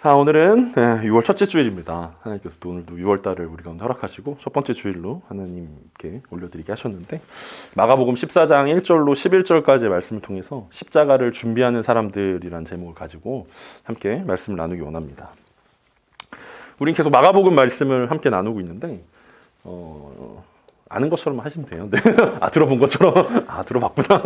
자, 오늘은 6월 첫째 주일입니다. 하나님께서 또 오늘도 6월달을 우리 가운데 허락하시고 첫 번째 주일로 하나님께 올려드리게 하셨는데, 마가복음 14장 1절로 11절까지의 말씀을 통해서 십자가를 준비하는 사람들이라는 제목을 가지고 함께 말씀을 나누기 원합니다. 우린 계속 마가복음 말씀을 함께 나누고 있는데 아는 것처럼 하시면 돼요. 네. 들어본 것처럼. 들어봤구나.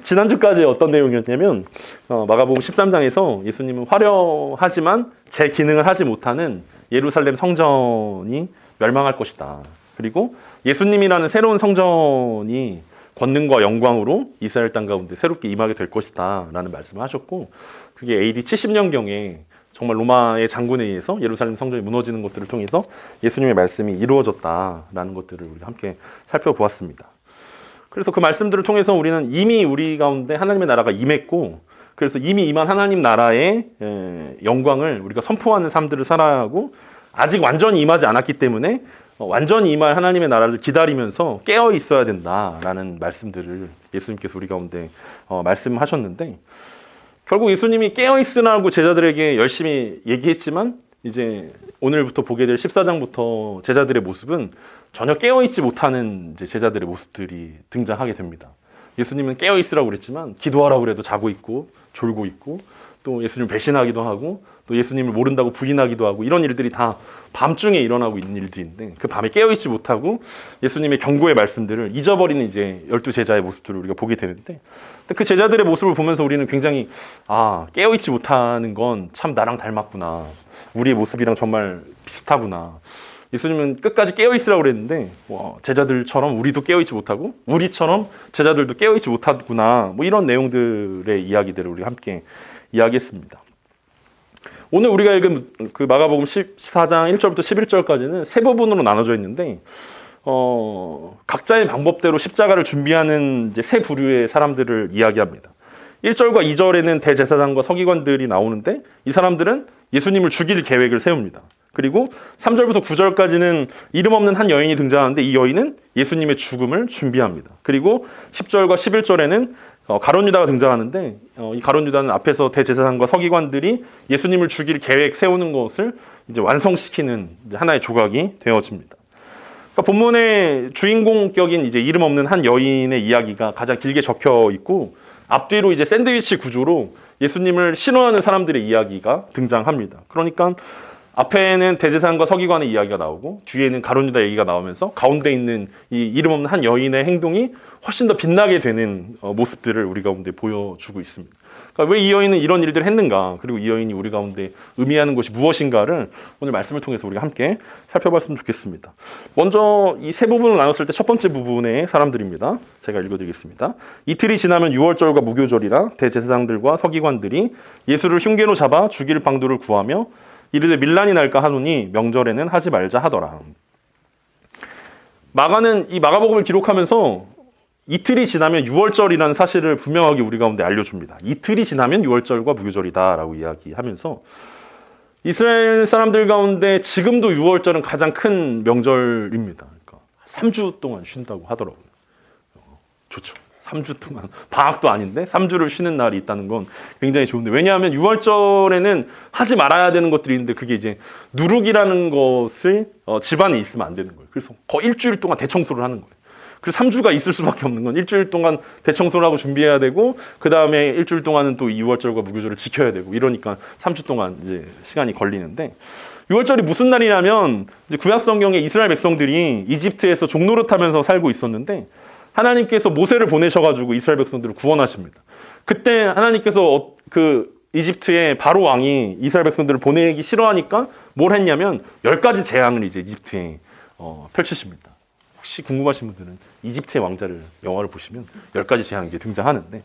지난주까지 어떤 내용이었냐면, 마가복음 13장에서 예수님은 화려하지만 제 기능을 하지 못하는 예루살렘 성전이 멸망할 것이다. 그리고 예수님이라는 새로운 성전이 권능과 영광으로 이스라엘 땅 가운데 새롭게 임하게 될 것이다. 라는 말씀을 하셨고, 그게 AD 70년경에 정말 로마의 장군에 의해서 예루살렘 성전이 무너지는 것들을 통해서 예수님의 말씀이 이루어졌다라는 것들을 우리가 함께 살펴보았습니다. 그래서 그 말씀들을 통해서 우리는 이미 우리 가운데 하나님의 나라가 임했고, 그래서 이미 임한 하나님 나라의 영광을 우리가 선포하는 삶들을 살아야 하고, 아직 완전히 임하지 않았기 때문에 완전히 임할 하나님의 나라를 기다리면서 깨어 있어야 된다라는 말씀들을 예수님께서 우리 가운데 말씀하셨는데, 결국 예수님이 깨어있으라고 제자들에게 열심히 얘기했지만, 이제 오늘부터 보게 될 14장부터 제자들의 모습은 전혀 깨어있지 못하는 이제 제자들의 모습들이 등장하게 됩니다. 예수님은 깨어있으라고 그랬지만 기도하라고 그래도 자고 있고 졸고 있고, 또 예수님을 배신하기도 하고, 또 예수님을 모른다고 부인하기도 하고, 이런 일들이 다 밤중에 일어나고 있는 일들인데, 그 밤에 깨어있지 못하고 예수님의 경고의 말씀들을 잊어버리는 이제 12제자의 모습들을 우리가 보게 되는데, 그 제자들의 모습을 보면서 우리는 굉장히 깨어있지 못하는 건 참 나랑 닮았구나, 우리의 모습이랑 정말 비슷하구나, 예수님은 끝까지 깨어있으라고 그랬는데 제자들처럼 우리도 깨어있지 못하고 우리처럼 제자들도 깨어있지 못하구나, 이런 내용들의 이야기들을 우리 함께 이야기했습니다. 오늘 우리가 읽은 그 마가복음 14장 1절부터 11절까지는 세 부분으로 나눠져 있는데, 각자의 방법대로 십자가를 준비하는 이제 세 부류의 사람들을 이야기합니다. 1절과 2절에는 대제사장과 서기관들이 나오는데, 이 사람들은 예수님을 죽일 계획을 세웁니다. 그리고 3절부터 9절까지는 이름 없는 한 여인이 등장하는데, 이 여인은 예수님의 죽음을 준비합니다. 그리고 10절과 11절에는 가룟 유다가 등장하는데, 이 가룟 유다는 앞에서 대제사장과 서기관들이 예수님을 죽일 계획 세우는 것을 이제 완성시키는 이제 하나의 조각이 되어집니다. 그러니까 본문의 주인공격인 이제 이름 없는 한 여인의 이야기가 가장 길게 적혀 있고, 앞뒤로 이제 샌드위치 구조로 예수님을 신뢰하는 사람들의 이야기가 등장합니다. 그러니까 앞에는 대제사장과 서기관의 이야기가 나오고, 뒤에는 가룟 유다 얘기가 나오면서 가운데 있는 이 이름 없는 한 여인의 행동이 훨씬 더 빛나게 되는 모습들을 우리 가운데 보여주고 있습니다. 그러니까 왜 이 여인은 이런 일들을 했는가, 그리고 이 여인이 우리 가운데 의미하는 것이 무엇인가를 오늘 말씀을 통해서 우리가 함께 살펴봤으면 좋겠습니다. 먼저 이 세 부분을 나눴을 때 첫 번째 부분의 사람들입니다. 제가 읽어드리겠습니다. 이틀이 지나면 유월절과 무교절이라 대제사장들과 서기관들이 예수를 흉계로 잡아 죽일 방도를 구하며 이르되 밀란이 날까 하노니 명절에는 하지 말자 하더라. 마가는 이 마가복음을 기록하면서 이틀이 지나면 유월절이라는 사실을 분명하게 우리 가운데 알려줍니다. 이틀이 지나면 유월절과 무교절이다라고 이야기하면서, 이스라엘 사람들 가운데 지금도 유월절은 가장 큰 명절입니다. 그러니까 3주 동안 쉰다고 하더라고요. 좋죠. 3주 동안, 방학도 아닌데 3주를 쉬는 날이 있다는 건 굉장히 좋은데, 왜냐하면 6월절에는 하지 말아야 되는 것들이 있는데, 그게 이제 누룩이라는 것을 집안에 있으면 안 되는 거예요. 그래서 거의 일주일 동안 대청소를 하는 거예요. 그래서 3주가 있을 수밖에 없는 건, 일주일 동안 대청소를 하고 준비해야 되고, 그 다음에 일주일 동안은 또 6월절과 무교절을 지켜야 되고, 이러니까 3주 동안 이제 시간이 걸리는데, 6월절이 무슨 날이냐면, 이제 구약 성경에 이스라엘 백성들이 이집트에서 종노릇하면서 살고 있었는데, 하나님께서 모세를 보내셔가지고 이스라엘 백성들을 구원하십니다. 그때 하나님께서 그 이집트의 바로 왕이 이스라엘 백성들을 보내기 싫어하니까 뭘 했냐면 10가지 재앙을 이제 이집트에 펼치십니다. 혹시 궁금하신 분들은 이집트의 왕자를 영화를 보시면 10가지 재앙이 이제 등장하는데,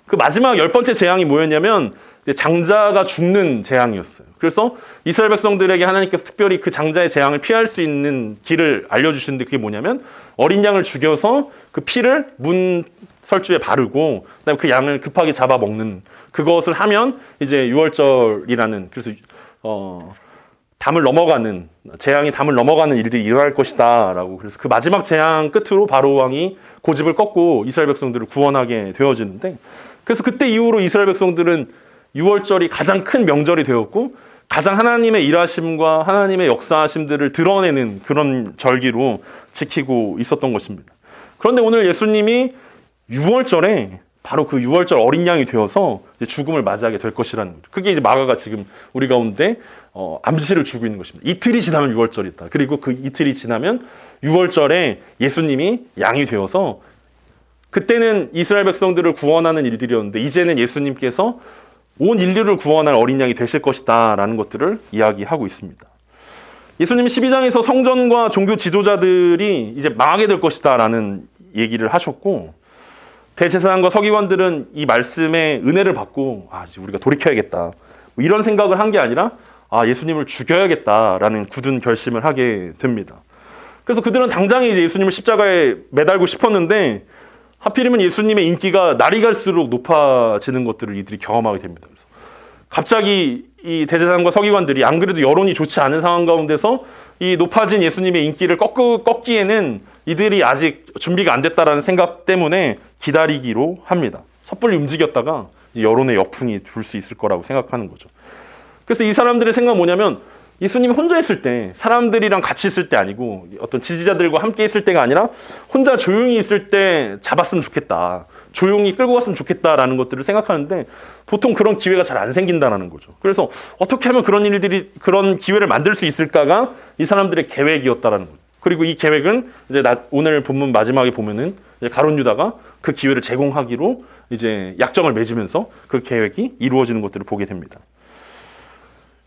그 마지막 10번째 재앙이 뭐였냐면 장자가 죽는 재앙이었어요. 그래서 이스라엘 백성들에게 하나님께서 특별히 그 장자의 재앙을 피할 수 있는 길을 알려주시는데, 그게 뭐냐면 어린 양을 죽여서 그 피를 문 설주에 바르고, 그다음에 그 양을 급하게 잡아 먹는, 그것을 하면 이제 유월절이라는, 그래서 담을 넘어가는, 재앙이 담을 넘어가는 일들이 일어날 것이다 라고. 그래서 그 마지막 재앙 끝으로 바로 왕이 고집을 꺾고 이스라엘 백성들을 구원하게 되어지는데, 그래서 그때 이후로 이스라엘 백성들은 유월절이 가장 큰 명절이 되었고, 가장 하나님의 일하심과 하나님의 역사하심들을 드러내는 그런 절기로 지키고 있었던 것입니다. 그런데 오늘 예수님이 6월절에 바로 그 6월절 어린 양이 되어서 죽음을 맞이하게 될 것이라는 거죠. 그게 이제 마가가 지금 우리 가운데 암시를 주고 있는 것입니다. 이틀이 지나면 6월절이다. 그리고 그 이틀이 지나면 6월절에 예수님이 양이 되어서 그때는 이스라엘 백성들을 구원하는 일들이었는데 이제는 예수님께서 온 인류를 구원할 어린 양이 되실 것이다 라는 것들을 이야기하고 있습니다. 예수님이 12장에서 성전과 종교 지도자들이 이제 망하게 될 것이다 라는 얘기를 하셨고, 대제사장과 서기관들은 이 말씀에 은혜를 받고 이제 우리가 돌이켜야겠다 이런 생각을 한 게 아니라 예수님을 죽여야겠다라는 굳은 결심을 하게 됩니다. 그래서 그들은 당장에 이제 예수님을 십자가에 매달고 싶었는데 하필이면 예수님의 인기가 날이 갈수록 높아지는 것들을 이들이 경험하게 됩니다. 그래서 갑자기 이 대제사장과 서기관들이 안 그래도 여론이 좋지 않은 상황 가운데서 이 높아진 예수님의 인기를 꺾기에는 이들이 아직 준비가 안 됐다라는 생각 때문에 기다리기로 합니다. 섣불리 움직였다가 여론의 역풍이 불 수 있을 거라고 생각하는 거죠. 그래서 이 사람들의 생각은 뭐냐면 예수님이 혼자 있을 때, 사람들이랑 같이 있을 때 아니고 어떤 지지자들과 함께 있을 때가 아니라 혼자 조용히 있을 때 잡았으면 좋겠다, 조용히 끌고 갔으면 좋겠다라는 것들을 생각하는데 보통 그런 기회가 잘 안 생긴다는 거죠. 그래서 어떻게 하면 그런 기회를 만들 수 있을까가 이 사람들의 계획이었다라는 거죠. 그리고 이 계획은 이제 오늘 본문 마지막에 보면은 이제 가룟 유다가 그 기회를 제공하기로 이제 약정을 맺으면서 그 계획이 이루어지는 것들을 보게 됩니다.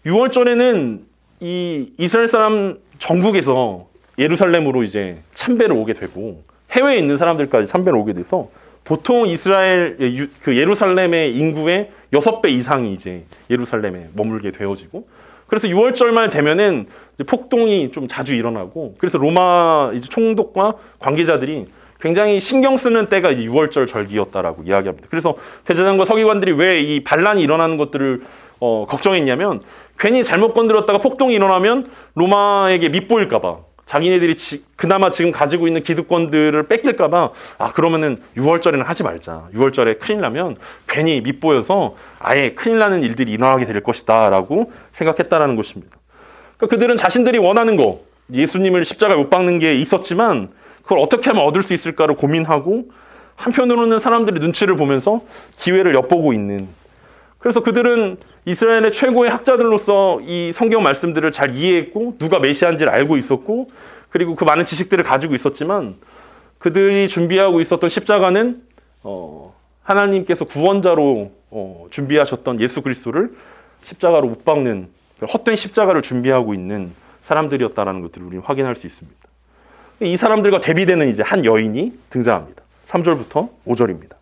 6월절에는 이 이스라엘 사람 전국에서 예루살렘으로 이제 참배를 오게 되고 해외에 있는 사람들까지 참배를 오게 돼서 보통 이스라엘 그 예루살렘의 인구의 6배 이상이 이제 예루살렘에 머물게 되어지고, 그래서 6월절만 되면은 이제 폭동이 좀 자주 일어나고, 그래서 로마 이제 총독과 관계자들이 굉장히 신경 쓰는 때가 이제 6월절 절기였다라고 이야기합니다. 그래서 대제사장과 서기관들이 왜 이 반란이 일어나는 것들을 걱정했냐면 괜히 잘못 건드렸다가 폭동이 일어나면 로마에게 밉보일까봐, 자기네들이 그나마 지금 가지고 있는 기득권들을 뺏길까봐 그러면은 6월절에는 하지 말자. 6월절에 큰일 나면 괜히 밉보여서 아예 큰일 나는 일들이 일어나게 될 것이다 라고 생각했다라는 것입니다. 그러니까 그들은 자신들이 원하는 거, 예수님을 십자가에 못 박는 게 있었지만 그걸 어떻게 하면 얻을 수 있을까를 고민하고, 한편으로는 사람들의 눈치를 보면서 기회를 엿보고 있는, 그래서 그들은 이스라엘의 최고의 학자들로서 이 성경 말씀들을 잘 이해했고 누가 메시아인지를 알고 있었고, 그리고 그 많은 지식들을 가지고 있었지만 그들이 준비하고 있었던 십자가는 하나님께서 구원자로 준비하셨던 예수 그리스도를 십자가로 못 박는 헛된 십자가를 준비하고 있는 사람들이었다라는 것들을 우리는 확인할 수 있습니다. 이 사람들과 대비되는 이제 한 여인이 등장합니다. 3절부터 5절입니다.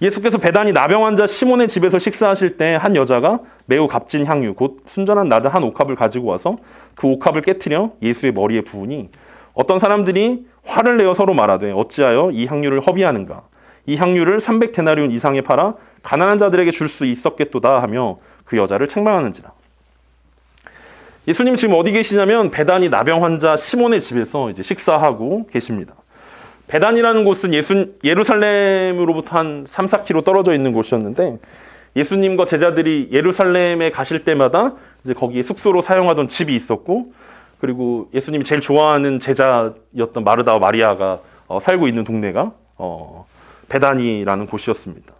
예수께서 베다니 나병 환자 시몬의 집에서 식사하실 때 한 여자가 매우 값진 향유 곧 순전한 나드 한 옥합을 가지고 와서 그 옥합을 깨트려 예수의 머리에 부으니 어떤 사람들이 화를 내어 서로 말하되 어찌하여 이 향유를 허비하는가, 이 향유를 300데나리온 이상에 팔아 가난한 자들에게 줄 수 있었겠도다 하며 그 여자를 책망하는지라. 예수님 지금 어디 계시냐면 베다니 나병 환자 시몬의 집에서 이제 식사하고 계십니다. 베단이라는 곳은 예루살렘으로부터 한 3, 4km 떨어져 있는 곳이었는데, 예수님과 제자들이 예루살렘에 가실 때마다 이제 거기에 숙소로 사용하던 집이 있었고, 그리고 예수님이 제일 좋아하는 제자였던 마르다와 마리아가 살고 있는 동네가 베다니라는 곳이었습니다.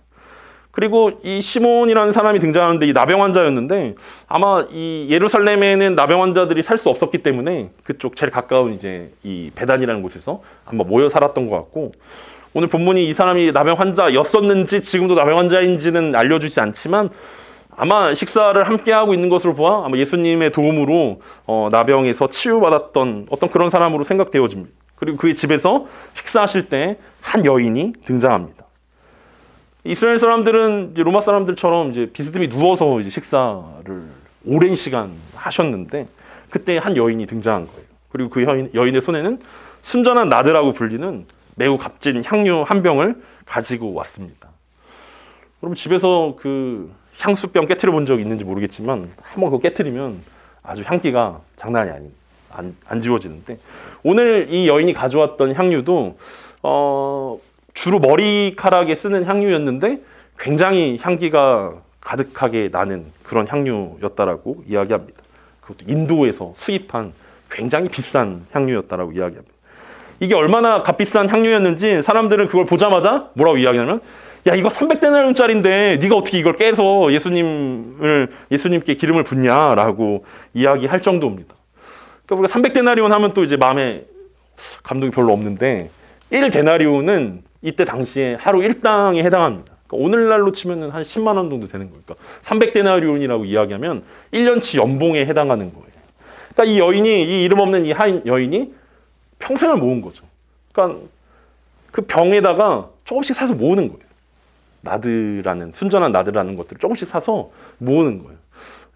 그리고 이 시몬이라는 사람이 등장하는데 이 나병 환자였는데, 아마 이 예루살렘에는 나병 환자들이 살 수 없었기 때문에 그쪽 제일 가까운 이제 이 베단이라는 곳에서 아마 모여 살았던 것 같고, 오늘 본문이 이 사람이 나병 환자였었는지 지금도 나병 환자인지는 알려주지 않지만 아마 식사를 함께 하고 있는 것으로 보아 아마 예수님의 도움으로 나병에서 치유받았던 어떤 그런 사람으로 생각되어집니다. 그리고 그의 집에서 식사하실 때 한 여인이 등장합니다. 이스라엘 사람들은 이제 로마 사람들처럼 이제 비스듬히 누워서 이제 식사를 오랜 시간 하셨는데 그때 한 여인이 등장한 거예요. 그리고 그 여인의 손에는 순전한 나드라고 불리는 매우 값진 향유 한 병을 가지고 왔습니다. 그럼 집에서 그 향수병 깨트려 본 적 있는지 모르겠지만 한번 그거 깨트리면 아주 향기가 장난이 안 지워지는데, 오늘 이 여인이 가져왔던 향유도 주로 머리카락에 쓰는 향유였는데 굉장히 향기가 가득하게 나는 그런 향유였다라고 이야기합니다. 그것도 인도에서 수입한 굉장히 비싼 향유였다라고 이야기합니다. 이게 얼마나 값비싼 향유였는지 사람들은 그걸 보자마자 뭐라고 이야기하냐면, 야, 이거 300데나리온짜리인데 네가 어떻게 이걸 깨서 예수님께 기름을 붓냐라고 이야기할 정도입니다. 그러니까 우리가 300데나리온 하면 또 이제 마음에 감동이 별로 없는데, 1데나리온은 이때 당시에 하루 일당에 해당합니다. 그러니까 오늘날로 치면은 한 10만 원 정도 되는 거예요. 그러니까 300데나리온이라고 이야기하면 1년치 연봉에 해당하는 거예요. 그러니까 이 여인이, 이 이름 없는 이 하인 여인이 평생을 모은 거죠. 그러니까 그 병에다가 조금씩 사서 모으는 거예요. 순전한 나드라는 것들을 조금씩 사서 모으는 거예요.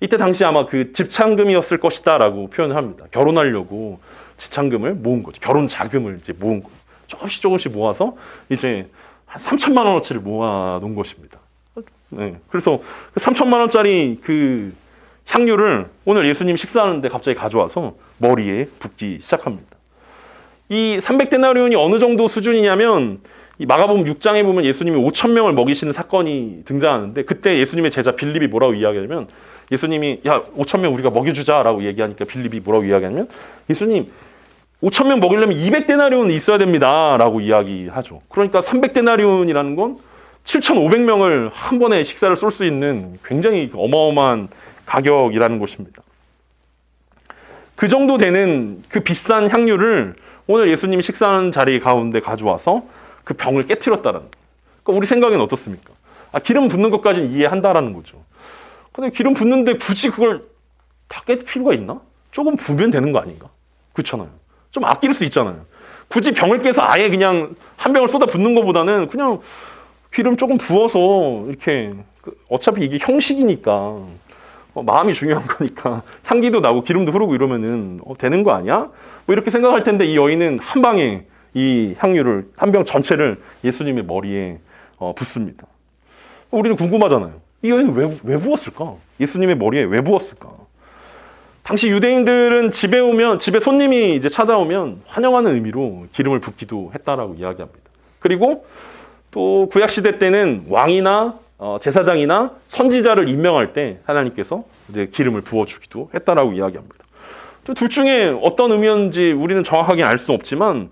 이때 당시 아마 그 집창금이었을 것이다라고 표현을 합니다. 결혼하려고 집창금을 모은 거죠. 결혼 자금을 이제 모은 거예요. 조금씩 모아서 이제 한 3천만 원어치를 모아 놓은 것입니다. 네. 그래서 그 3천만 원짜리 그 향유를 오늘 예수님 식사하는데 갑자기 가져와서 머리에 붓기 시작합니다. 이 300데나리온이 어느 정도 수준이냐면, 이 마가복음 6장에 보면 예수님이 5천 명을 먹이시는 사건이 등장하는데, 그때 예수님의 제자 빌립이 뭐라고 이야기하냐면, 예수님이 야 5천 명 우리가 먹여주자라고 얘기하니까 빌립이 뭐라고 이야기하냐면, 예수님 5천 명 먹이려면 200데나리온이 있어야 됩니다라고 이야기하죠. 그러니까 300데나리온이라는 건 7,500명을 한 번에 식사를 쏠 수 있는 굉장히 어마어마한 가격이라는 것입니다. 그 정도 되는 그 비싼 향유를 오늘 예수님이 식사하는 자리 가운데 가져와서 그 병을 깨트렸다라는 거예요. 그러니까 우리 생각에는 어떻습니까? 기름 붓는 것까지는 이해한다라는 거죠. 근데 기름 붓는데 굳이 그걸 다 깰 필요가 있나? 조금 부으면 되는 거 아닌가? 그렇잖아요. 좀 아낄 수 있잖아요. 굳이 병을 깨서 아예 그냥 한 병을 쏟아 붓는 것보다는 그냥 기름 조금 부어서 이렇게, 어차피 이게 형식이니까, 마음이 중요한 거니까 향기도 나고 기름도 흐르고 이러면은 되는 거 아니야? 뭐 이렇게 생각할 텐데, 이 여인은 한 방에 이 향유를 한 병 전체를 예수님의 머리에 붓습니다. 우리는 궁금하잖아요. 이 여인은 왜 부었을까? 예수님의 머리에 왜 부었을까? 당시 유대인들은 집에 손님이 이제 찾아오면 환영하는 의미로 기름을 붓기도 했다라고 이야기합니다. 그리고 또 구약 시대 때는 왕이나 제사장이나 선지자를 임명할 때 하나님께서 이제 기름을 부어주기도 했다라고 이야기합니다. 둘 중에 어떤 의미였는지 우리는 정확하게 알 수 없지만,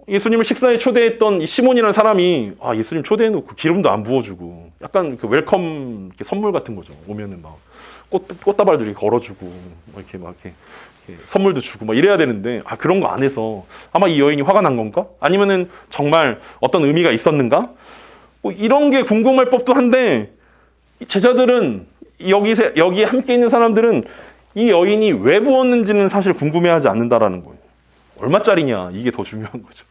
예수님을 식사에 초대했던 이 시몬이라는 사람이 예수님 초대해놓고 기름도 안 부어주고, 약간 그 웰컴 선물 같은 거죠. 오면은 막 꽃다발도 이렇게 걸어주고 이렇게 선물도 주고 막 이래야 되는데, 그런 거 안 해서 아마 이 여인이 화가 난 건가? 아니면은 정말 어떤 의미가 있었는가? 뭐 이런 게 궁금할 법도 한데, 제자들은 여기 함께 있는 사람들은 이 여인이 왜 부었는지는 사실 궁금해하지 않는다라는 거예요. 얼마짜리냐, 이게 더 중요한 거죠.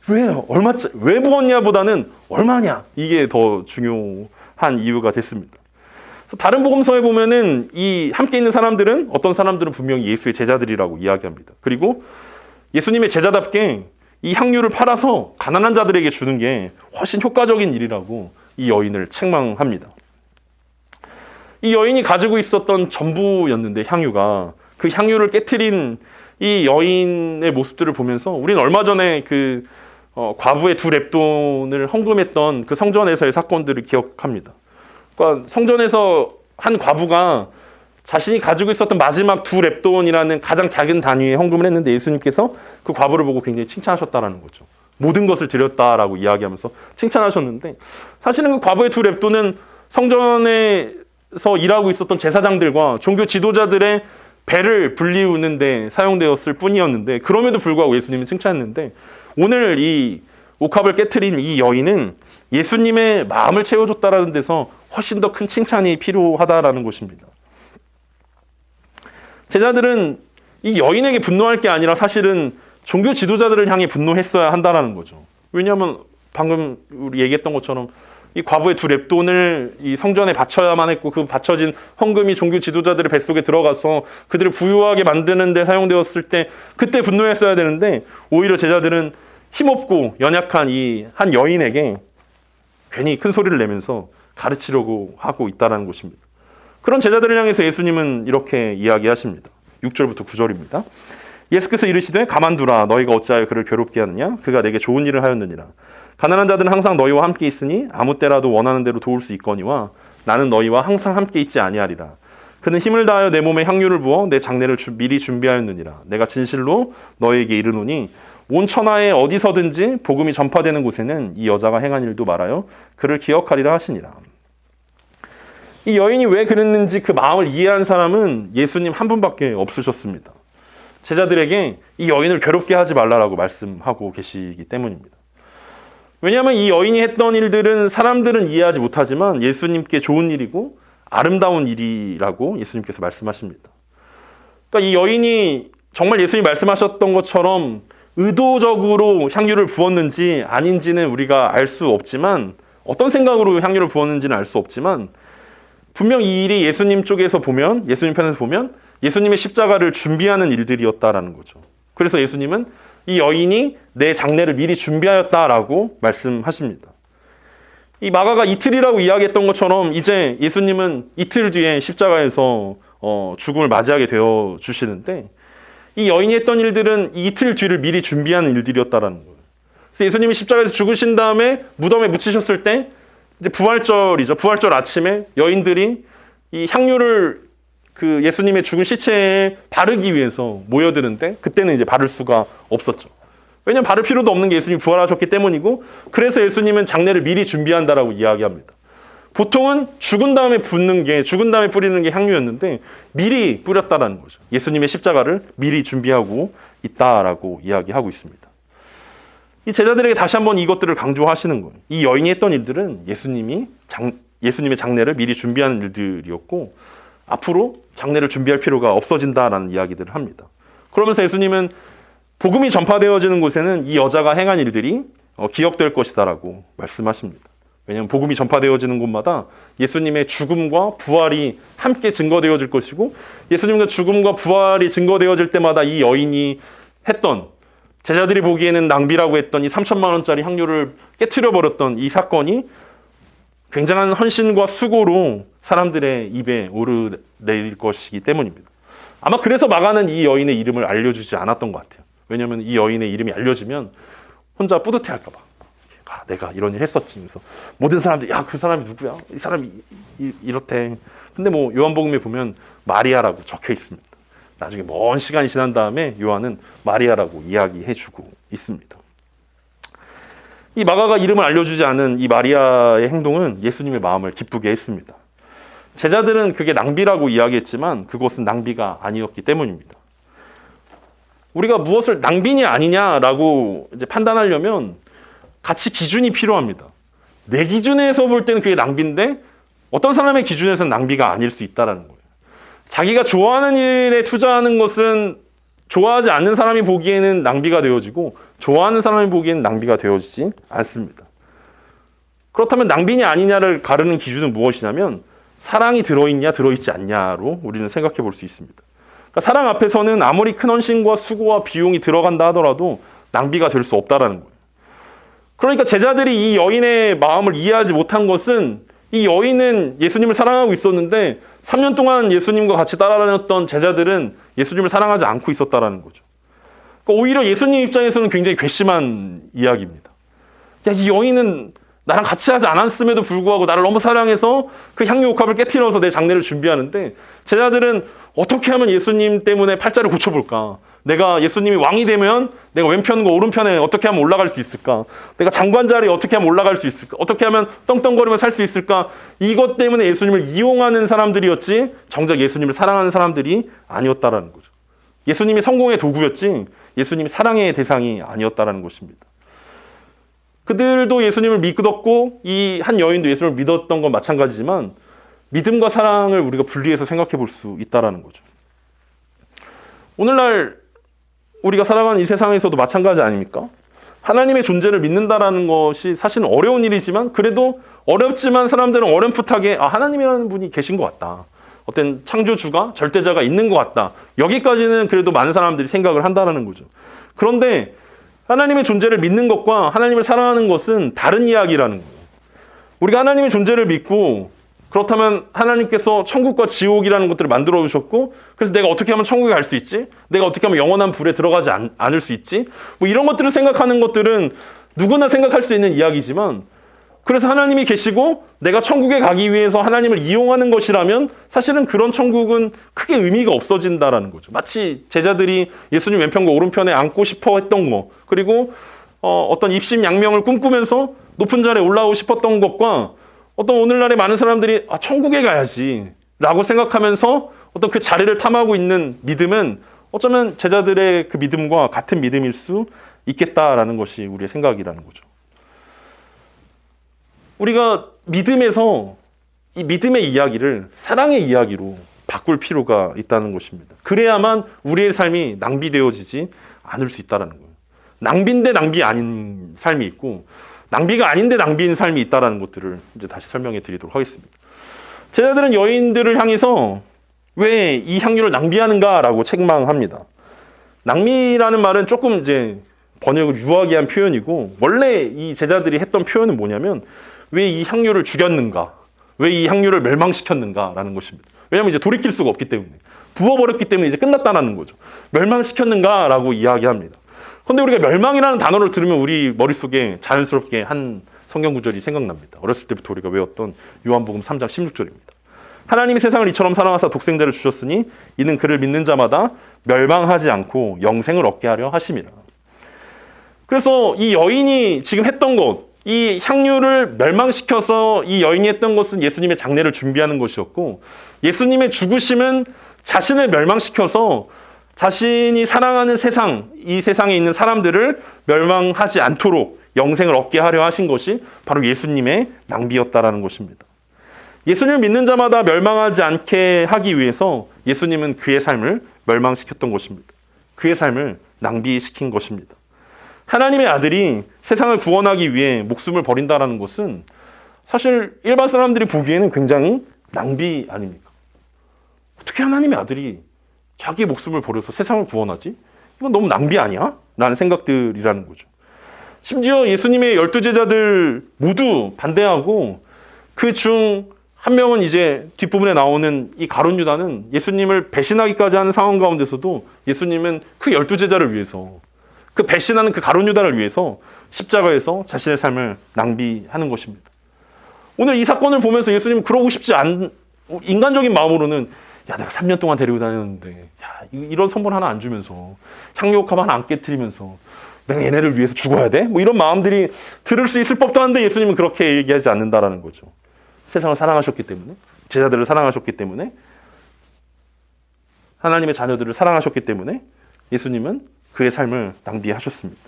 왜 부었냐보다는 얼마냐, 이게 더 중요한 이유가 됐습니다. 그래서 다른 복음서에 보면은 이 함께 있는 사람들은, 어떤 사람들은 분명히 예수의 제자들이라고 이야기합니다. 그리고 예수님의 제자답게 이 향유를 팔아서 가난한 자들에게 주는 게 훨씬 효과적인 일이라고 이 여인을 책망합니다. 이 여인이 가지고 있었던 전부였는데, 향유가, 그 향유를 깨트린 이 여인의 모습들을 보면서 우리는 얼마 전에 그 과부의 2렙돈을 헌금했던 그 성전에서의 사건들을 기억합니다. 그러니까 성전에서 한 과부가 자신이 가지고 있었던 마지막 2렙돈이라는 가장 작은 단위의 헌금을 했는데, 예수님께서 그 과부를 보고 굉장히 칭찬하셨다라는 거죠. 모든 것을 드렸다라고 이야기하면서 칭찬하셨는데, 사실은 그 과부의 2렙돈은 성전에서 일하고 있었던 제사장들과 종교 지도자들의 배를 불리우는 데 사용되었을 뿐이었는데, 그럼에도 불구하고 예수님은 칭찬했는데, 오늘 이 옥합을 깨트린 이 여인은 예수님의 마음을 채워줬다라는 데서 훨씬 더 큰 칭찬이 필요하다라는 것입니다. 제자들은 이 여인에게 분노할 게 아니라 사실은 종교 지도자들을 향해 분노했어야 한다는 거죠. 왜냐하면 방금 우리 얘기했던 것처럼 이 과부의 2렙돈을 이 성전에 바쳐야만 했고, 그 바쳐진 헌금이 종교 지도자들의 뱃속에 들어가서 그들을 부유하게 만드는 데 사용되었을 때 그때 분노했어야 되는데, 오히려 제자들은 힘없고 연약한 이 한 여인에게 괜히 큰 소리를 내면서 가르치려고 하고 있다는 것입니다. 그런 제자들을 향해서 예수님은 이렇게 이야기하십니다. 6절부터 9절입니다. 예수께서 이르시되 가만두라, 너희가 어찌하여 그를 괴롭게 하느냐? 그가 내게 좋은 일을 하였느니라. 가난한 자들은 항상 너희와 함께 있으니 아무 때라도 원하는 대로 도울 수 있거니와 나는 너희와 항상 함께 있지 아니하리라. 그는 힘을 다하여 내 몸에 향유를 부어 내 장례를 미리 준비하였느니라. 내가 진실로 너희에게 이르노니 온 천하에 어디서든지 복음이 전파되는 곳에는 이 여자가 행한 일도 말하여 그를 기억하리라 하시니라. 이 여인이 왜 그랬는지 그 마음을 이해한 사람은 예수님 한 분밖에 없으셨습니다. 제자들에게 이 여인을 괴롭게 하지 말라라고 말씀하고 계시기 때문입니다. 왜냐하면 이 여인이 했던 일들은 사람들은 이해하지 못하지만 예수님께 좋은 일이고 아름다운 일이라고 예수님께서 말씀하십니다. 그러니까 이 여인이 정말 예수님이 말씀하셨던 것처럼 의도적으로 향유를 부었는지 아닌지는 우리가 알 수 없지만, 어떤 생각으로 향유를 부었는지는 알 수 없지만, 분명 이 일이 예수님 쪽에서 보면, 예수님 편에서 보면 예수님의 십자가를 준비하는 일들이었다라는 거죠. 그래서 예수님은 이 여인이 내 장례를 미리 준비하였다라고 말씀하십니다. 이 마가가 이틀이라고 이야기했던 것처럼 이제 예수님은 이틀 뒤에 십자가에서 죽음을 맞이하게 되어 주시는데, 이 여인이 했던 일들은 이 이틀 뒤를 미리 준비하는 일들이었다라는 거예요. 그래서 예수님이 십자가에서 죽으신 다음에 무덤에 묻히셨을 때 이제 부활절이죠. 부활절 아침에 여인들이 이 향유를 그 예수님의 죽은 시체에 바르기 위해서 모여드는데, 그때는 이제 바를 수가 없었죠. 왜냐하면 바를 필요도 없는 게 예수님이 부활하셨기 때문이고, 그래서 예수님은 장례를 미리 준비한다라고 이야기합니다. 보통은 죽은 다음에 죽은 다음에 뿌리는 게 향유였는데 미리 뿌렸다라는 거죠. 예수님의 십자가를 미리 준비하고 있다라고 이야기하고 있습니다. 이 제자들에게 다시 한번 이것들을 강조하시는 거예요. 이 여인이 했던 일들은 예수님의 장례를 미리 준비하는 일들이었고, 앞으로 장례를 준비할 필요가 없어진다라는 이야기들을 합니다. 그러면서 예수님은 복음이 전파되어지는 곳에는 이 여자가 행한 일들이 기억될 것이다라고 말씀하십니다. 왜냐하면 복음이 전파되어지는 곳마다 예수님의 죽음과 부활이 함께 증거되어질 것이고, 예수님의 죽음과 부활이 증거되어질 때마다 이 여인이 했던, 제자들이 보기에는 낭비라고 했던 이 3천만 원짜리 향유를 깨트려버렸던 이 사건이 굉장한 헌신과 수고로 사람들의 입에 오르내릴 것이기 때문입니다. 아마 그래서 마가는 이 여인의 이름을 알려주지 않았던 것 같아요. 왜냐하면 이 여인의 이름이 알려지면 혼자 뿌듯해할까 봐. 내가 이런 일 했었지. 그래서 모든 사람들이, 야, 그 사람이 누구야? 이 사람이 이렇대. 근데 뭐 요한복음에 보면 마리아라고 적혀 있습니다. 나중에 먼 시간이 지난 다음에 요한은 마리아라고 이야기해주고 있습니다. 이 마가가 이름을 알려주지 않은 이 마리아의 행동은 예수님의 마음을 기쁘게 했습니다. 제자들은 그게 낭비라고 이야기했지만 그것은 낭비가 아니었기 때문입니다. 우리가 무엇을 낭비냐 아니냐라고 이제 판단하려면 같이 기준이 필요합니다. 내 기준에서 볼 때는 그게 낭비인데 어떤 사람의 기준에서는 낭비가 아닐 수 있다는 거예요. 자기가 좋아하는 일에 투자하는 것은 좋아하지 않는 사람이 보기에는 낭비가 되어지고, 좋아하는 사람이 보기에는 낭비가 되어지지 않습니다. 그렇다면 낭비냐 아니냐를 가르는 기준은 무엇이냐면 사랑이 들어있냐 들어있지 않냐로 우리는 생각해 볼 수 있습니다. 그러니까 사랑 앞에서는 아무리 큰 헌신과 수고와 비용이 들어간다 하더라도 낭비가 될 수 없다는 거예요. 그러니까 제자들이 이 여인의 마음을 이해하지 못한 것은, 이 여인은 예수님을 사랑하고 있었는데 3년 동안 예수님과 같이 따라다녔던 제자들은 예수님을 사랑하지 않고 있었다는 거죠. 그러니까 오히려 예수님 입장에서는 굉장히 괘씸한 이야기입니다. 야, 이 여인은 나랑 같이 하지 않았음에도 불구하고 나를 너무 사랑해서 그 향유 옥합을 깨트려서 내 장례를 준비하는데, 제자들은 어떻게 하면 예수님 때문에 팔자를 고쳐볼까? 내가 예수님이 왕이 되면 내가 왼편과 오른편에 어떻게 하면 올라갈 수 있을까? 내가 장관 자리에 어떻게 하면 올라갈 수 있을까? 어떻게 하면 떵떵거리며 살 수 있을까? 이것 때문에 예수님을 이용하는 사람들이었지 정작 예수님을 사랑하는 사람들이 아니었다라는 거죠. 예수님이 성공의 도구였지 예수님이 사랑의 대상이 아니었다라는 것입니다. 그들도 예수님을 믿었고 이 한 여인도 예수님을 믿었던 건 마찬가지지만 믿음과 사랑을 우리가 분리해서 생각해 볼 수 있다라는 거죠. 오늘날 우리가 살아가는 이 세상에서도 마찬가지 아닙니까? 하나님의 존재를 믿는다라는 것이 사실은 어려운 일이지만, 그래도 어렵지만 사람들은 어렴풋하게 하나님이라는 분이 계신 것 같다. 어떤 창조주가, 절대자가 있는 것 같다. 여기까지는 그래도 많은 사람들이 생각을 한다는 거죠. 그런데 하나님의 존재를 믿는 것과 하나님을 사랑하는 것은 다른 이야기라는 거예요. 우리가 하나님의 존재를 믿고, 그렇다면 하나님께서 천국과 지옥이라는 것들을 만들어 주셨고, 그래서 내가 어떻게 하면 천국에 갈 수 있지? 내가 어떻게 하면 영원한 불에 들어가지 않을 수 있지? 뭐 이런 것들을 생각하는 것들은 누구나 생각할 수 있는 이야기지만, 그래서 하나님이 계시고 내가 천국에 가기 위해서 하나님을 이용하는 것이라면 사실은 그런 천국은 크게 의미가 없어진다라는 거죠. 마치 제자들이 예수님 왼편과 오른편에 앉고 싶어 했던 거, 그리고 어떤 입심양명을 꿈꾸면서 높은 자리에 올라오고 싶었던 것과 어떤 오늘날의 많은 사람들이 천국에 가야지 라고 생각하면서 어떤 그 자리를 탐하고 있는 믿음은 어쩌면 제자들의 그 믿음과 같은 믿음일 수 있겠다라는 것이 우리의 생각이라는 거죠. 우리가 믿음에서 이 믿음의 이야기를 사랑의 이야기로 바꿀 필요가 있다는 것입니다. 그래야만 우리의 삶이 낭비되어지지 않을 수 있다는 거예요. 낭비인데 낭비 아닌 삶이 있고 낭비가 아닌데 낭비인 삶이 있다는 것들을 이제 다시 설명해 드리도록 하겠습니다. 제자들은 여인들을 향해서 왜 이 향유를 낭비하는가라고 책망합니다. 낭비라는 말은 조금 이제 번역을 유하게 한 표현이고, 원래 이 제자들이 했던 표현은 뭐냐면 왜 이 향유를 죽였는가, 왜 이 향유를 멸망시켰는가라는 것입니다. 왜냐하면 이제 돌이킬 수가 없기 때문에, 부어버렸기 때문에 이제 끝났다는 거죠. 멸망시켰는가라고 이야기합니다. 그런데 우리가 멸망이라는 단어를 들으면 우리 머릿속에 자연스럽게 한 성경 구절이 생각납니다. 어렸을 때부터 우리가 외웠던 요한복음 3장 16절입니다. 하나님이 세상을 이처럼 사랑하사 독생자를 주셨으니 이는 그를 믿는 자마다 멸망하지 않고 영생을 얻게 하려 하심이라. 그래서 이 여인이 지금 했던 것, 이 향유를 멸망시켜서 이 여인이 했던 것은 예수님의 장례를 준비하는 것이었고, 예수님의 죽으심은 자신을 멸망시켜서 자신이 사랑하는 세상, 이 세상에 있는 사람들을 멸망하지 않도록 영생을 얻게 하려 하신 것이 바로 예수님의 낭비였다라는 것입니다. 예수님을 믿는 자마다 멸망하지 않게 하기 위해서 예수님은 그의 삶을 멸망시켰던 것입니다. 그의 삶을 낭비시킨 것입니다. 하나님의 아들이 세상을 구원하기 위해 목숨을 버린다는 것은 사실 일반 사람들이 보기에는 굉장히 낭비 아닙니까? 어떻게 하나님의 아들이 자기 목숨을 버려서 세상을 구원하지? 이건 너무 낭비 아니야? 라는 생각들이라는 거죠. 심지어 예수님의 12제자들 모두 반대하고 그 중 한 명은 이제 뒷부분에 나오는 이 가룟 유다는 예수님을 배신하기까지 하는 상황 가운데서도 예수님은 그 12제자를 위해서, 그 배신하는 그 가룟 유다를 위해서 십자가에서 자신의 삶을 낭비하는 것입니다. 오늘 이 사건을 보면서 예수님은 그러고 싶지 않은, 인간적인 마음으로는 야, 내가 3년 동안 데리고 다녔는데 야, 이런 선물 하나 안 주면서 향유옥합 하나 안 깨트리면서 내가 얘네를 위해서 죽어야 돼? 뭐 이런 마음들이 들을 수 있을 법도 한데 예수님은 그렇게 얘기하지 않는다라는 거죠. 세상을 사랑하셨기 때문에, 제자들을 사랑하셨기 때문에, 하나님의 자녀들을 사랑하셨기 때문에 예수님은 그의 삶을 낭비하셨습니다.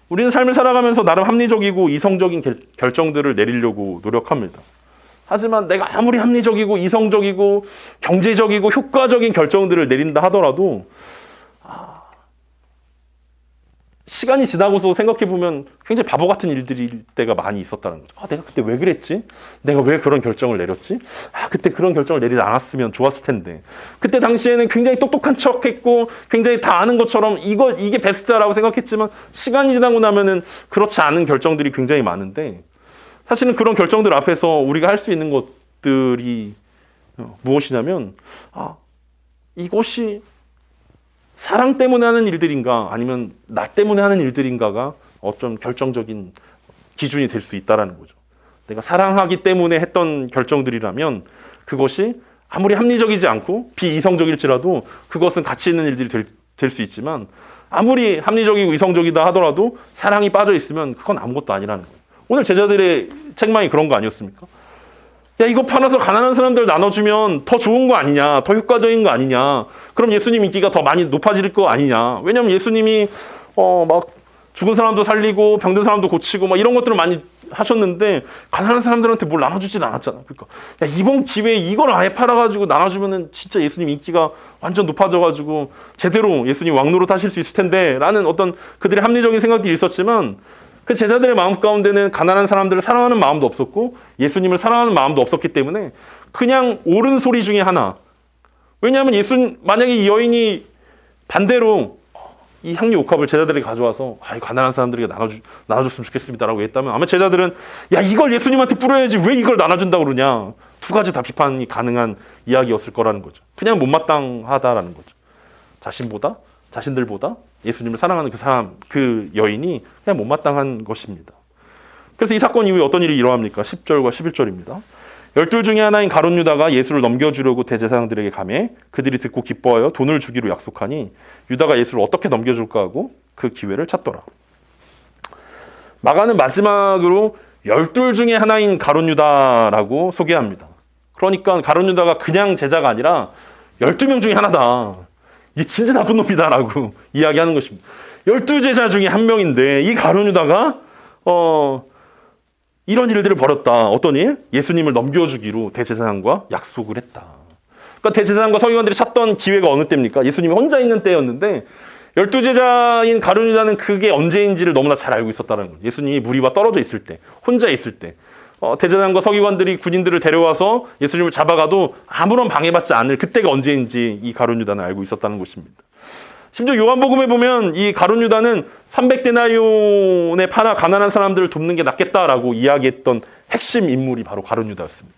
우리는 삶을 살아가면서 나름 합리적이고 이성적인 결정들을 내리려고 노력합니다. 하지만 내가 아무리 합리적이고 이성적이고 경제적이고 효과적인 결정들을 내린다 하더라도 시간이 지나고서 생각해보면 굉장히 바보 같은 일들일 때가 많이 있었다는 거죠. 내가 그때 왜 그랬지? 내가 왜 그런 결정을 내렸지? 그때 그런 결정을 내리지 않았으면 좋았을 텐데. 그때 당시에는 굉장히 똑똑한 척했고 굉장히 다 아는 것처럼 이게 베스트라고 생각했지만 시간이 지나고 나면은 그렇지 않은 결정들이 굉장히 많은데, 사실은 그런 결정들 앞에서 우리가 할 수 있는 것들이 무엇이냐면 이것이 사랑 때문에 하는 일들인가 아니면 나 때문에 하는 일들인가가 어떤 결정적인 기준이 될 수 있다는 거죠. 내가 사랑하기 때문에 했던 결정들이라면 그것이 아무리 합리적이지 않고 비이성적일지라도 그것은 가치 있는 일들이 될 수 있지만, 아무리 합리적이고 이성적이다 하더라도 사랑이 빠져 있으면 그건 아무것도 아니라는 거예요. 오늘 제자들의 책망이 그런 거 아니었습니까? 야, 이거 팔아서 가난한 사람들 나눠주면 더 좋은 거 아니냐, 더 효과적인 거 아니냐, 그럼 예수님 인기가 더 많이 높아질 거 아니냐. 왜냐면 예수님이 막 죽은 사람도 살리고 병든 사람도 고치고 막 이런 것들을 많이 하셨는데 가난한 사람들한테 뭘 나눠주진 않았잖아. 그러니까 야, 이번 기회에 이걸 아예 팔아가지고 나눠주면은 진짜 예수님 인기가 완전 높아져가지고 제대로 예수님 왕노릇 하실 수 있을 텐데 라는 어떤 그들의 합리적인 생각들이 있었지만, 그 제자들의 마음 가운데는 가난한 사람들을 사랑하는 마음도 없었고 예수님을 사랑하는 마음도 없었기 때문에 그냥 옳은 소리 중에 하나. 왜냐하면 만약에 이 여인이 반대로 이 향유 옥합을 제자들에게 가져와서 가난한 사람들에게 나눠줬으면 좋겠습니다라고 했다면 아마 제자들은 야, 이걸 예수님한테 뿌려야지 왜 이걸 나눠준다고 그러냐. 두 가지 다 비판이 가능한 이야기였을 거라는 거죠. 그냥 못마땅하다라는 거죠. 자신들보다 예수님을 사랑하는 그 여인이 그냥 못마땅한 것입니다. 그래서 이 사건 이후에 어떤 일이 일어납니까? 10절과 11절입니다. 12 중에 하나인 가룟 유다가 예수를 넘겨주려고 대제사장들에게 가매 그들이 듣고 기뻐하여 돈을 주기로 약속하니 유다가 예수를 어떻게 넘겨줄까 하고 그 기회를 찾더라. 마가는 마지막으로 12 중에 하나인 가룟 유다라고 소개합니다. 그러니까 가룟 유다가 그냥 제자가 아니라 12명 중에 하나다. 이 진짜 나쁜 놈이다라고 이야기하는 것입니다. 12제자 중에 한 명인데 이 가룟 유다가 이런 일들을 벌였다. 어떤 일? 예수님을 넘겨주기로 대제사장과 약속을 했다. 그러니까 대제사장과 서기관들이 찾던 기회가 어느 때입니까? 예수님이 혼자 있는 때였는데 12제자인 가룟 유다는 그게 언제인지를 너무나 잘 알고 있었다는 거예요. 예수님이 무리와 떨어져 있을 때, 혼자 있을 때 대제사장과 서기관들이 군인들을 데려와서 예수님을 잡아가도 아무런 방해받지 않을 그때가 언제인지 이 가룟 유다는 알고 있었다는 것입니다. 심지어 요한복음에 보면 이 가룟 유다는 300데나리온에 팔아 가난한 사람들을 돕는 게 낫겠다라고 이야기했던 핵심 인물이 바로 가룟 유다였습니다.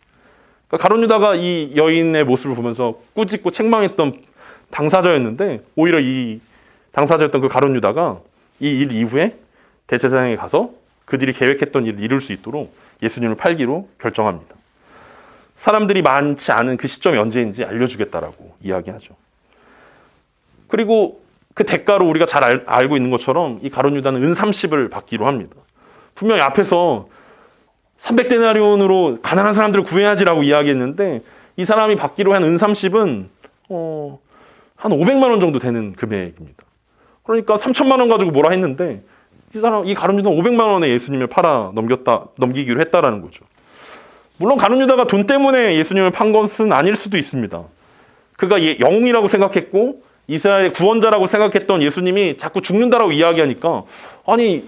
그러니까 가룟 유다가 이 여인의 모습을 보면서 꾸짖고 책망했던 당사자였는데 오히려 이 당사자였던 그 가룟 유다가 이 일 이후에 대제사장에 가서 그들이 계획했던 일을 이룰 수 있도록 예수님을 팔기로 결정합니다. 사람들이 많지 않은 그 시점이 언제인지 알려주겠다라고 이야기하죠. 그리고 그 대가로 우리가 잘 알고 있는 것처럼 이 가룟 유다는 은 30을 받기로 합니다. 분명히 앞에서 300데나리온으로 가난한 사람들을 구해야지라고 이야기했는데 이 사람이 받기로 한 은 30은 한 500만 원 정도 되는 금액입니다. 그러니까 3천만 원 가지고 뭐라 했는데 이 가룟 유다는 500만 원에 예수님을 팔아 넘기기로 했다라는 거죠. 물론 가룟 유다가 돈 때문에 예수님을 판 것은 아닐 수도 있습니다. 그가 영웅이라고 생각했고 이스라엘의 구원자라고 생각했던 예수님이 자꾸 죽는다라고 이야기하니까 아니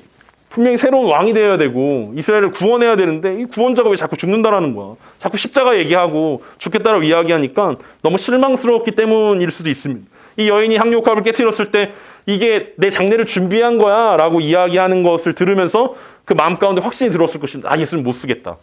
분명히 새로운 왕이 되어야 되고 이스라엘을 구원해야 되는데 이 구원자가 왜 자꾸 죽는다라는 거야. 자꾸 십자가 얘기하고 죽겠다라고 이야기하니까 너무 실망스러웠기 때문일 수도 있습니다. 이 여인이 향유옥합을 깨트렸을 때 이게 내 장례를 준비한 거야 라고 이야기하는 것을 들으면서 그 마음 가운데 확신이 들었을 것입니다. 아, 예수님 못 쓰겠다.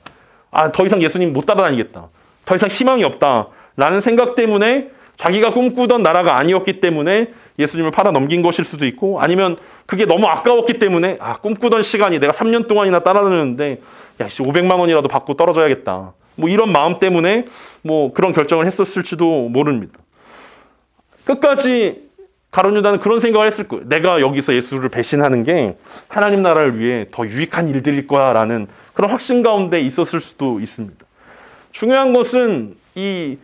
아, 더 이상 예수님 못 따라다니겠다. 더 이상 희망이 없다 라는 생각 때문에 자기가 꿈꾸던 나라가 아니었기 때문에 예수님을 팔아 넘긴 것일 수도 있고 아니면 그게 너무 아까웠기 때문에 꿈꾸던 시간이 내가 3년 동안이나 따라다녔는데 500만 원이라도 받고 떨어져야겠다. 뭐 이런 마음 때문에 뭐 그런 결정을 했었을지도 모릅니다. 끝까지 가룟 유다는 그런 생각을 했을 거예요. 내가 여기서 예수를 배신하는 게 하나님 나라를 위해 더 유익한 일들일 거야라는 그런 확신 가운데 있었을 수도 있습니다. 중요한 것은 이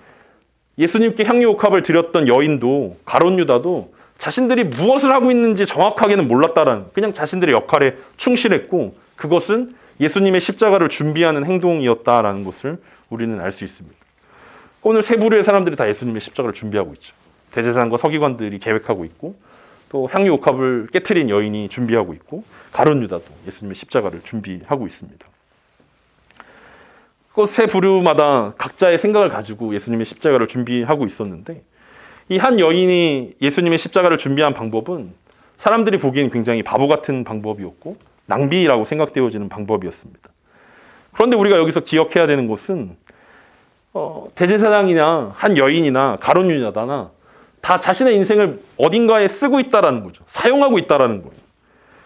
예수님께 향유옥합을 드렸던 여인도 가룟 유다도 자신들이 무엇을 하고 있는지 정확하게는 몰랐다라는 그냥 자신들의 역할에 충실했고 그것은 예수님의 십자가를 준비하는 행동이었다라는 것을 우리는 알 수 있습니다. 오늘 세 부류의 사람들이 다 예수님의 십자가를 준비하고 있죠. 대제사장과 서기관들이 계획하고 있고 또 향유옥합을 깨트린 여인이 준비하고 있고 가룟 유다도 예수님의 십자가를 준비하고 있습니다. 그 세 부류마다 각자의 생각을 가지고 예수님의 십자가를 준비하고 있었는데 이 한 여인이 예수님의 십자가를 준비한 방법은 사람들이 보기엔 굉장히 바보 같은 방법이었고 낭비라고 생각되어지는 방법이었습니다. 그런데 우리가 여기서 기억해야 되는 것은 대제사장이나 한 여인이나 가룟 유다나 다 자신의 인생을 어딘가에 쓰고 있다라는 거죠. 사용하고 있다라는 거예요.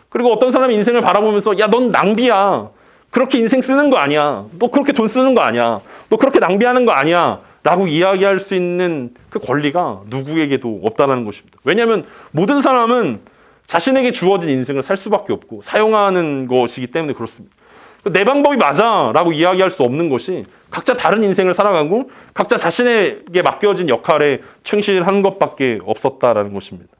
그리고 어떤 사람이 인생을 바라보면서 야, 넌 낭비야. 그렇게 인생 쓰는 거 아니야. 너 그렇게 돈 쓰는 거 아니야. 너 그렇게 낭비하는 거 아니야. 라고 이야기할 수 있는 그 권리가 누구에게도 없다는 것입니다. 왜냐하면 모든 사람은 자신에게 주어진 인생을 살 수밖에 없고 사용하는 것이기 때문에 그렇습니다. 내 방법이 맞아 라고 이야기할 수 없는 것이 각자 다른 인생을 살아가고 각자 자신에게 맡겨진 역할에 충실한 것밖에 없었다라는 것입니다.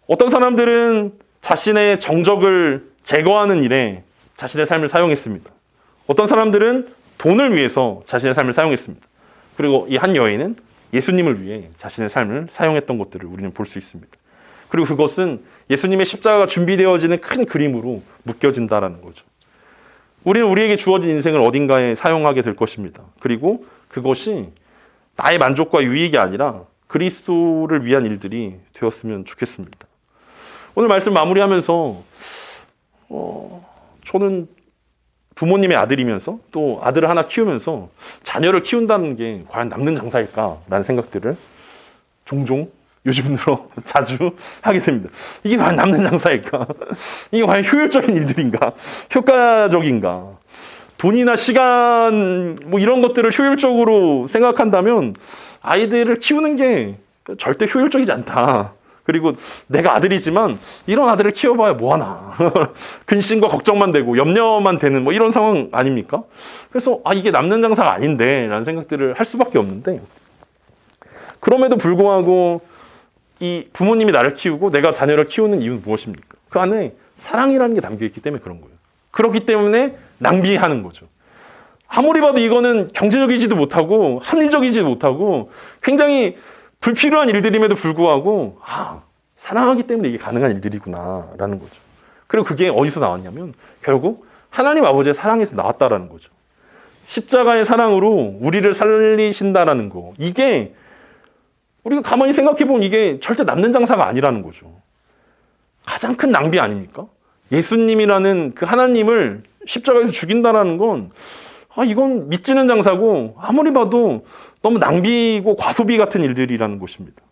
어떤 사람들은 자신의 정적을 제거하는 일에 자신의 삶을 사용했습니다. 어떤 사람들은 돈을 위해서 자신의 삶을 사용했습니다. 그리고 이 한 여인은 예수님을 위해 자신의 삶을 사용했던 것들을 우리는 볼 수 있습니다. 그리고 그것은 예수님의 십자가가 준비되어지는 큰 그림으로 묶여진다라는 거죠. 우리는 우리에게 주어진 인생을 어딘가에 사용하게 될 것입니다. 그리고 그것이 나의 만족과 유익이 아니라 그리스도를 위한 일들이 되었으면 좋겠습니다. 오늘 말씀 마무리하면서 저는 부모님의 아들이면서 또 아들을 하나 키우면서 자녀를 키운다는 게 과연 남는 장사일까라는 생각들을 종종 요즘 들어 자주 하게 됩니다. 이게 과연 남는 장사일까? 이게 과연 효율적인 일들인가? 효과적인가? 돈이나 시간 뭐 이런 것들을 효율적으로 생각한다면 아이들을 키우는 게 절대 효율적이지 않다. 그리고 내가 아들이지만 이런 아들을 키워봐야 뭐하나. 근심과 걱정만 되고 염려만 되는 뭐 이런 상황 아닙니까? 그래서 이게 남는 장사가 아닌데 라는 생각들을 할 수밖에 없는데, 그럼에도 불구하고 이 부모님이 나를 키우고 내가 자녀를 키우는 이유는 무엇입니까? 그 안에 사랑이라는 게 담겨있기 때문에 그런 거예요. 그렇기 때문에 낭비하는 거죠. 아무리 봐도 이거는 경제적이지도 못하고 합리적이지도 못하고 굉장히 불필요한 일들임에도 불구하고 사랑하기 때문에 이게 가능한 일들이구나 라는 거죠. 그리고 그게 어디서 나왔냐면 결국 하나님 아버지의 사랑에서 나왔다라는 거죠. 십자가의 사랑으로 우리를 살리신다라는 거, 이게 우리가 가만히 생각해보면 이게 절대 남는 장사가 아니라는 거죠. 가장 큰 낭비 아닙니까? 예수님이라는 그 하나님을 십자가에서 죽인다라는 건 이건 믿지는 장사고 아무리 봐도 너무 낭비고 과소비 같은 일들이라는 것입니다.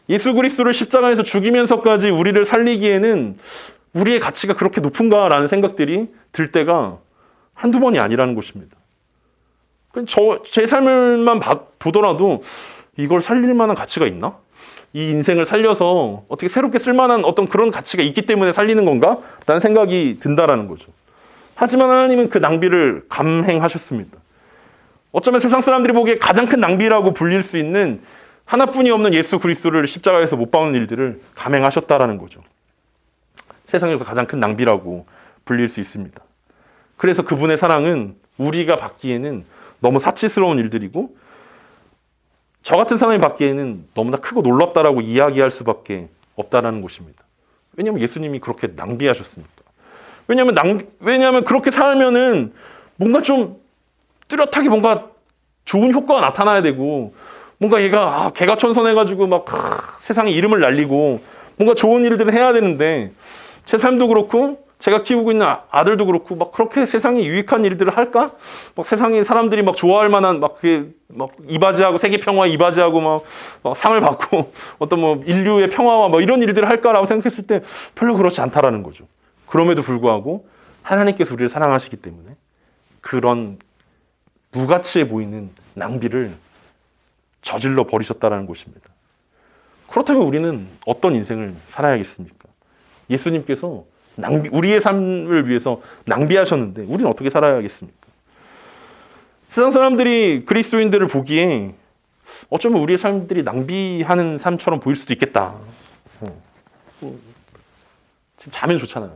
예수 그리스도를 십자가에서 죽이면서까지 우리를 살리기에는 우리의 가치가 그렇게 높은가라는 생각들이 들 때가 한두 번이 아니라는 것입니다. 제 삶을만 보더라도 이걸 살릴 만한 가치가 있나? 이 인생을 살려서 어떻게 새롭게 쓸만한 어떤 그런 가치가 있기 때문에 살리는 건가? 라는 생각이 든다라는 거죠. 하지만 하나님은 그 낭비를 감행하셨습니다. 어쩌면 세상 사람들이 보기에 가장 큰 낭비라고 불릴 수 있는 하나뿐이 없는 예수 그리스도를 십자가에서 못 박는 일들을 감행하셨다라는 거죠. 세상에서 가장 큰 낭비라고 불릴 수 있습니다. 그래서 그분의 사랑은 우리가 받기에는 너무 사치스러운 일들이고 저 같은 사람이 받기에는 너무나 크고 놀랍다라고 이야기할 수밖에 없다라는 것입니다. 왜냐하면 예수님이 그렇게 낭비하셨으니까. 왜냐하면 그렇게 살면은 뭔가 좀 뚜렷하게 뭔가 좋은 효과가 나타나야 되고 뭔가 얘가 개가천선해가지고 막 세상에 이름을 날리고 뭔가 좋은 일들을 해야 되는데 제 삶도 그렇고 제가 키우고 있는 아들도 그렇고 막 그렇게 세상에 유익한 일들을 할까? 막 세상에 사람들이 막 좋아할 만한 막 그게 막 이바지하고 세계 평화 이바지하고 막 상을 받고 어떤 뭐 인류의 평화와 뭐 이런 일들을 할까라고 생각했을 때 별로 그렇지 않다라는 거죠. 그럼에도 불구하고 하나님께서 우리를 사랑하시기 때문에 그런 무가치해 보이는 낭비를 저질러 버리셨다라는 것입니다. 그렇다면 우리는 어떤 인생을 살아야겠습니까? 예수님께서 우리의 삶을 위해서 낭비하셨는데 우리는 어떻게 살아야겠습니까? 세상 사람들이 그리스도인들을 보기에 어쩌면 우리의 삶들이 낭비하는 삶처럼 보일 수도 있겠다. 지금 자면 좋잖아요.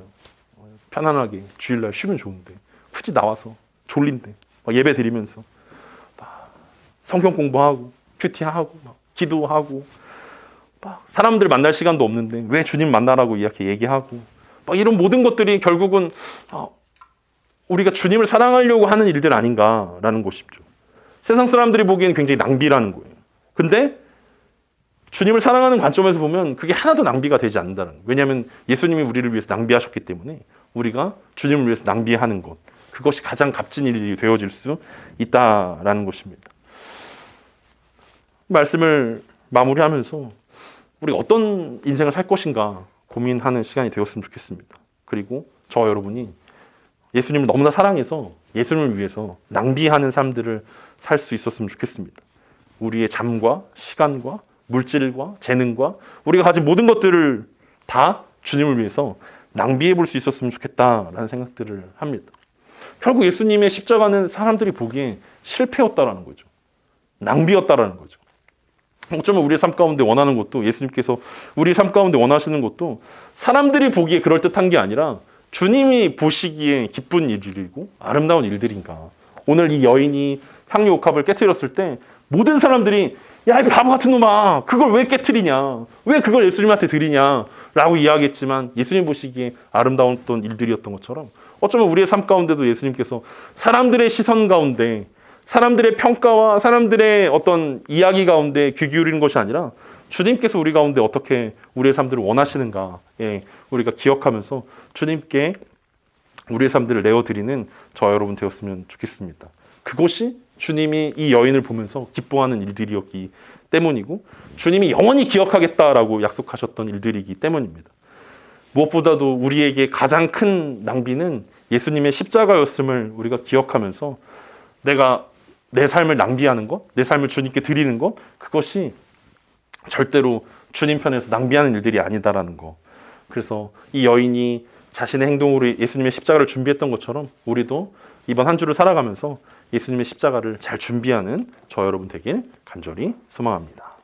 편안하게 주일날 쉬면 좋은데 굳이 나와서 졸린데 막 예배 드리면서 막 성경 공부하고 큐티하고 막 기도하고 막 사람들 만날 시간도 없는데 왜 주님 만나라고 이렇게 얘기하고 막 이런 모든 것들이 결국은 우리가 주님을 사랑하려고 하는 일들 아닌가라는 것이죠. 세상 사람들이 보기엔 굉장히 낭비라는 거예요. 근데 주님을 사랑하는 관점에서 보면 그게 하나도 낭비가 되지 않는다는 거예요. 왜냐하면 예수님이 우리를 위해서 낭비하셨기 때문에 우리가 주님을 위해서 낭비하는 것, 그것이 가장 값진 일이 되어질 수 있다라는 것입니다. 말씀을 마무리하면서 우리가 어떤 인생을 살 것인가 고민하는 시간이 되었으면 좋겠습니다. 그리고 저와 여러분이 예수님을 너무나 사랑해서 예수님을 위해서 낭비하는 삶들을 살 수 있었으면 좋겠습니다. 우리의 잠과 시간과 물질과 재능과 우리가 가진 모든 것들을 다 주님을 위해서 낭비해 볼 수 있었으면 좋겠다라는 생각들을 합니다. 결국 예수님의 십자가는 사람들이 보기에 실패였다라는 거죠. 낭비였다라는 거죠. 어쩌면 우리의 삶 가운데 원하는 것도, 예수님께서 우리의 삶 가운데 원하시는 것도 사람들이 보기에 그럴듯한 게 아니라 주님이 보시기에 기쁜 일들이고 아름다운 일들인가. 오늘 이 여인이 향유 옥합을 깨트렸을 때 모든 사람들이 야, 이 바보 같은 놈아, 그걸 왜 깨트리냐, 왜 그걸 예수님한테 드리냐 라고 이야기했지만 예수님 보시기에 아름다웠던 일들이었던 것처럼 어쩌면 우리의 삶 가운데도 예수님께서 사람들의 시선 가운데, 사람들의 평가와 사람들의 어떤 이야기 가운데 귀 기울이는 것이 아니라 주님께서 우리 가운데 어떻게 우리의 삶들을 원하시는가에 우리가 기억하면서 주님께 우리의 삶들을 내어드리는 저와 여러분 되었으면 좋겠습니다. 그것이 주님이 이 여인을 보면서 기뻐하는 일들이었기 때문이고 주님이 영원히 기억하겠다라고 약속하셨던 일들이기 때문입니다. 무엇보다도 우리에게 가장 큰 낭비는 예수님의 십자가였음을 우리가 기억하면서 내가 내 삶을 낭비하는 것, 내 삶을 주님께 드리는 것, 그것이 절대로 주님 편에서 낭비하는 일들이 아니다라는 거. 그래서 이 여인이 자신의 행동으로 예수님의 십자가를 준비했던 것처럼 우리도 이번 한 주를 살아가면서 예수님의 십자가를 잘 준비하는 저 여러분 되길 간절히 소망합니다.